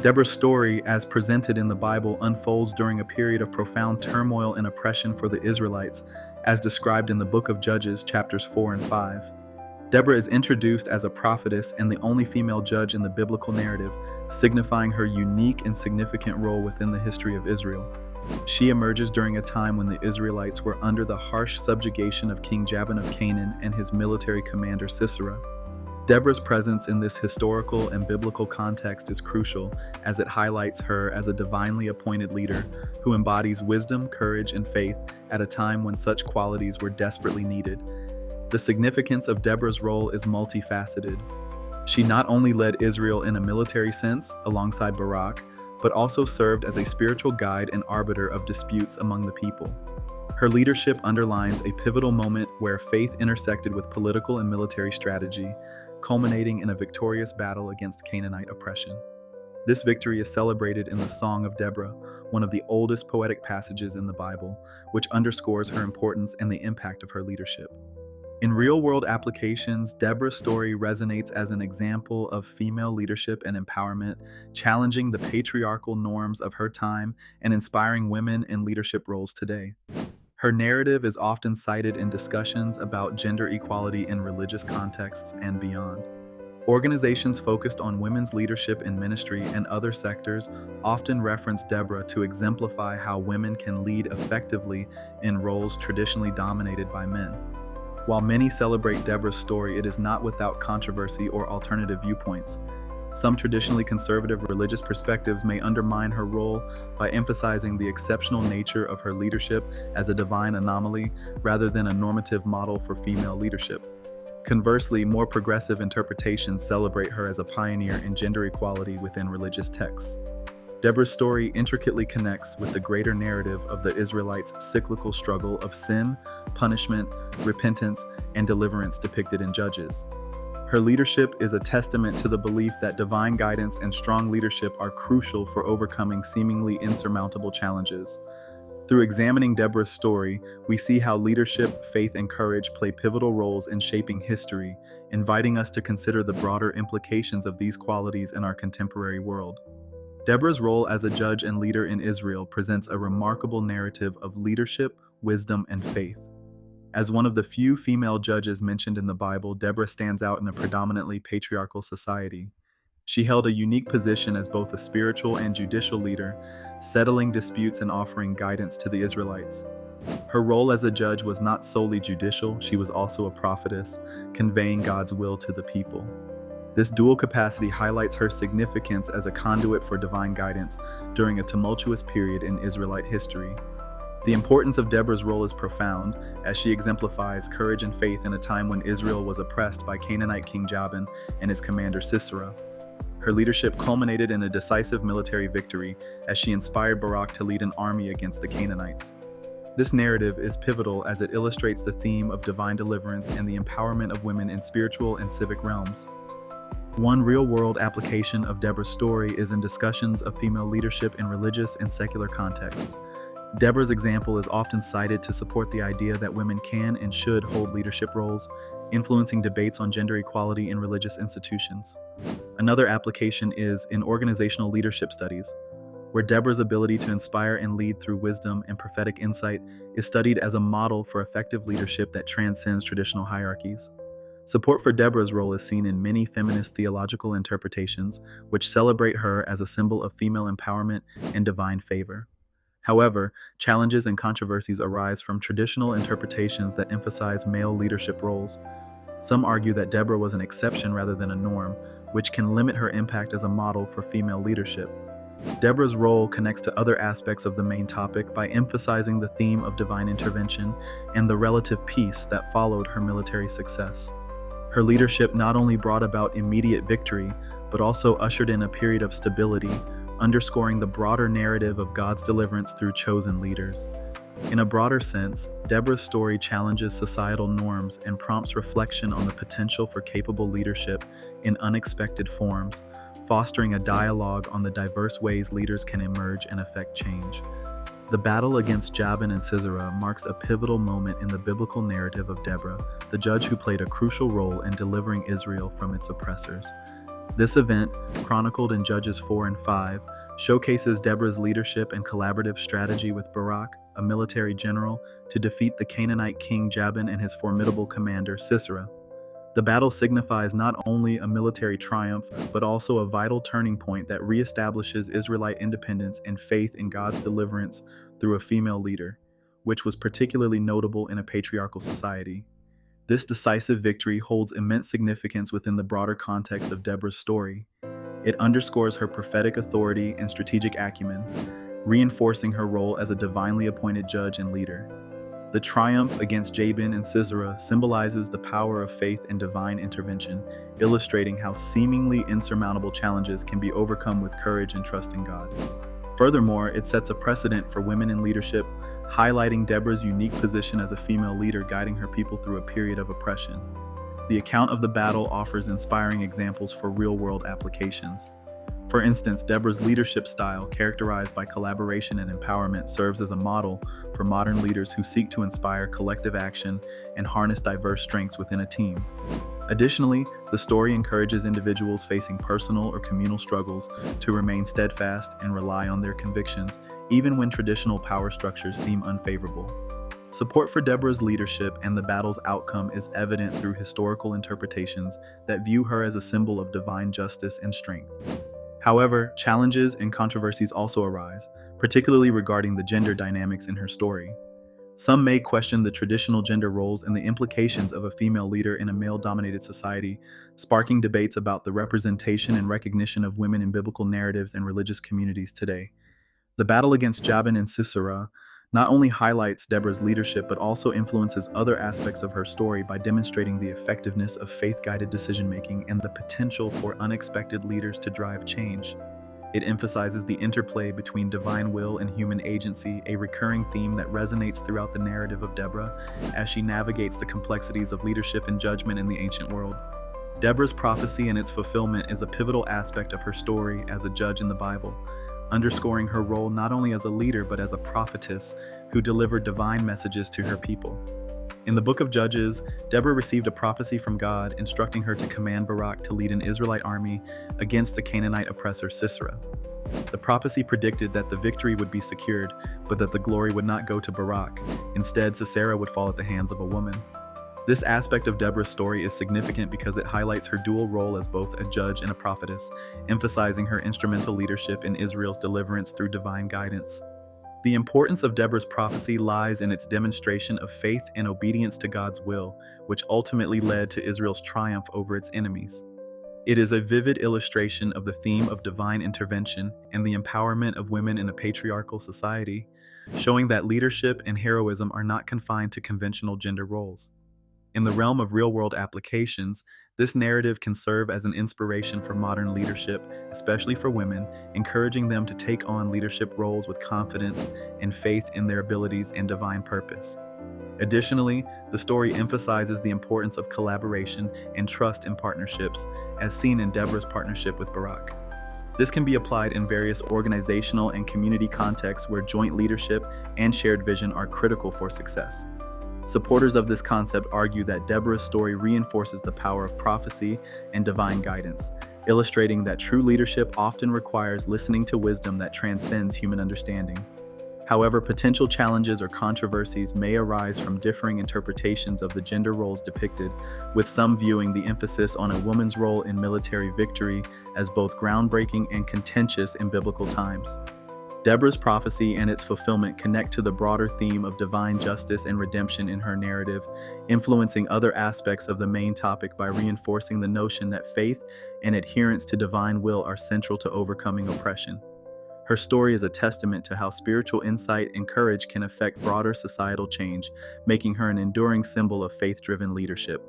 Deborah's story, as presented in the Bible, unfolds during a period of profound turmoil and oppression for the Israelites, as described in the book of Judges, chapters 4 and 5. Deborah is introduced as a prophetess and the only female judge in the biblical narrative, signifying her unique and significant role within the history of Israel. She emerges during a time when the Israelites were under the harsh subjugation of King Jabin of Canaan and his military commander Sisera. Deborah's presence in this historical and biblical context is crucial, as it highlights her as a divinely appointed leader who embodies wisdom, courage, and faith at a time when such qualities were desperately needed. The significance of Deborah's role is multifaceted. She not only led Israel in a military sense, alongside Barak, but also served as a spiritual guide and arbiter of disputes among the people. Her leadership underlines a pivotal moment where faith intersected with political and military strategy, culminating in a victorious battle against Canaanite oppression. This victory is celebrated in the Song of Deborah, one of the oldest poetic passages in the Bible, which underscores her importance and the impact of her leadership. In real-world applications, Deborah's story resonates as an example of female leadership and empowerment, challenging the patriarchal norms of her time and inspiring women in leadership roles today. Her narrative is often cited in discussions about gender equality in religious contexts and beyond. Organizations focused on women's leadership in ministry and other sectors often reference Deborah to exemplify how women can lead effectively in roles traditionally dominated by men. While many celebrate Deborah's story, it is not without controversy or alternative viewpoints. Some traditionally conservative religious perspectives may undermine her role by emphasizing the exceptional nature of her leadership as a divine anomaly rather than a normative model for female leadership. Conversely, more progressive interpretations celebrate her as a pioneer in gender equality within religious texts. Deborah's story intricately connects with the greater narrative of the Israelites' cyclical struggle of sin, punishment, repentance, and deliverance depicted in Judges. Her leadership is a testament to the belief that divine guidance and strong leadership are crucial for overcoming seemingly insurmountable challenges. Through examining Deborah's story, we see how leadership, faith, and courage play pivotal roles in shaping history, inviting us to consider the broader implications of these qualities in our contemporary world. Deborah's role as a judge and leader in Israel presents a remarkable narrative of leadership, wisdom, and faith. As one of the few female judges mentioned in the Bible, Deborah stands out in a predominantly patriarchal society. She held a unique position as both a spiritual and judicial leader, settling disputes and offering guidance to the Israelites. Her role as a judge was not solely judicial, she was also a prophetess, conveying God's will to the people. This dual capacity highlights her significance as a conduit for divine guidance during a tumultuous period in Israelite history. The importance of Deborah's role is profound, as she exemplifies courage and faith in a time when Israel was oppressed by Canaanite King Jabin and his commander Sisera. Her leadership culminated in a decisive military victory as she inspired Barak to lead an army against the Canaanites. This narrative is pivotal as it illustrates the theme of divine deliverance and the empowerment of women in spiritual and civic realms. One real-world application of Deborah's story is in discussions of female leadership in religious and secular contexts. Deborah's example is often cited to support the idea that women can and should hold leadership roles, influencing debates on gender equality in religious institutions. Another application is in organizational leadership studies, where Deborah's ability to inspire and lead through wisdom and prophetic insight is studied as a model for effective leadership that transcends traditional hierarchies. Support for Deborah's role is seen in many feminist theological interpretations, which celebrate her as a symbol of female empowerment and divine favor. However, challenges and controversies arise from traditional interpretations that emphasize male leadership roles. Some argue that Deborah was an exception rather than a norm, which can limit her impact as a model for female leadership. Deborah's role connects to other aspects of the main topic by emphasizing the theme of divine intervention and the relative peace that followed her military success. Her leadership not only brought about immediate victory, but also ushered in a period of stability, underscoring the broader narrative of God's deliverance through chosen leaders. In a broader sense, Deborah's story challenges societal norms and prompts reflection on the potential for capable leadership in unexpected forms, fostering a dialogue on the diverse ways leaders can emerge and affect change. The battle against Jabin and Sisera marks a pivotal moment in the biblical narrative of Deborah, the judge who played a crucial role in delivering Israel from its oppressors. This event, chronicled in Judges 4 and 5, showcases Deborah's leadership and collaborative strategy with Barak, a military general, to defeat the Canaanite King Jabin and his formidable commander Sisera. The battle signifies not only a military triumph, but also a vital turning point that reestablishes Israelite independence and faith in God's deliverance through a female leader, which was particularly notable in a patriarchal society. This decisive victory holds immense significance within the broader context of Deborah's story. It underscores her prophetic authority and strategic acumen, reinforcing her role as a divinely appointed judge and leader. The triumph against Jabin and Sisera symbolizes the power of faith and divine intervention, illustrating how seemingly insurmountable challenges can be overcome with courage and trust in God. Furthermore, it sets a precedent for women in leadership, highlighting Deborah's unique position as a female leader guiding her people through a period of oppression. The account of the battle offers inspiring examples for real-world applications. For instance, Deborah's leadership style, characterized by collaboration and empowerment, serves as a model for modern leaders who seek to inspire collective action and harness diverse strengths within a team. Additionally, the story encourages individuals facing personal or communal struggles to remain steadfast and rely on their convictions, even when traditional power structures seem unfavorable. Support for Deborah's leadership and the battle's outcome is evident through historical interpretations that view her as a symbol of divine justice and strength. However, challenges and controversies also arise, particularly regarding the gender dynamics in her story. Some may question the traditional gender roles and the implications of a female leader in a male-dominated society, sparking debates about the representation and recognition of women in biblical narratives and religious communities today. The battle against Jabin and Sisera not only highlights Deborah's leadership but also influences other aspects of her story by demonstrating the effectiveness of faith-guided decision-making and the potential for unexpected leaders to drive change. It emphasizes the interplay between divine will and human agency, a recurring theme that resonates throughout the narrative of Deborah as she navigates the complexities of leadership and judgment in the ancient world. Deborah's prophecy and its fulfillment is a pivotal aspect of her story as a judge in the Bible, underscoring her role not only as a leader but as a prophetess who delivered divine messages to her people. In the book of Judges, Deborah received a prophecy from God instructing her to command Barak to lead an Israelite army against the Canaanite oppressor Sisera. The prophecy predicted that the victory would be secured, but that the glory would not go to Barak. Instead, Sisera would fall at the hands of a woman. This aspect of Deborah's story is significant because it highlights her dual role as both a judge and a prophetess, emphasizing her instrumental leadership in Israel's deliverance through divine guidance. The importance of Deborah's prophecy lies in its demonstration of faith and obedience to God's will, which ultimately led to Israel's triumph over its enemies. It is a vivid illustration of the theme of divine intervention and the empowerment of women in a patriarchal society, showing that leadership and heroism are not confined to conventional gender roles. In the realm of real-world applications, this narrative can serve as an inspiration for modern leadership, especially for women, encouraging them to take on leadership roles with confidence and faith in their abilities and divine purpose. Additionally, the story emphasizes the importance of collaboration and trust in partnerships, as seen in Deborah's partnership with Barak. This can be applied in various organizational and community contexts where joint leadership and shared vision are critical for success. Supporters of this concept argue that Deborah's story reinforces the power of prophecy and divine guidance, illustrating that true leadership often requires listening to wisdom that transcends human understanding. However, potential challenges or controversies may arise from differing interpretations of the gender roles depicted, with some viewing the emphasis on a woman's role in military victory as both groundbreaking and contentious in biblical times. Deborah's prophecy and its fulfillment connect to the broader theme of divine justice and redemption in her narrative, influencing other aspects of the main topic by reinforcing the notion that faith and adherence to divine will are central to overcoming oppression. Her story is a testament to how spiritual insight and courage can affect broader societal change, making her an enduring symbol of faith-driven leadership.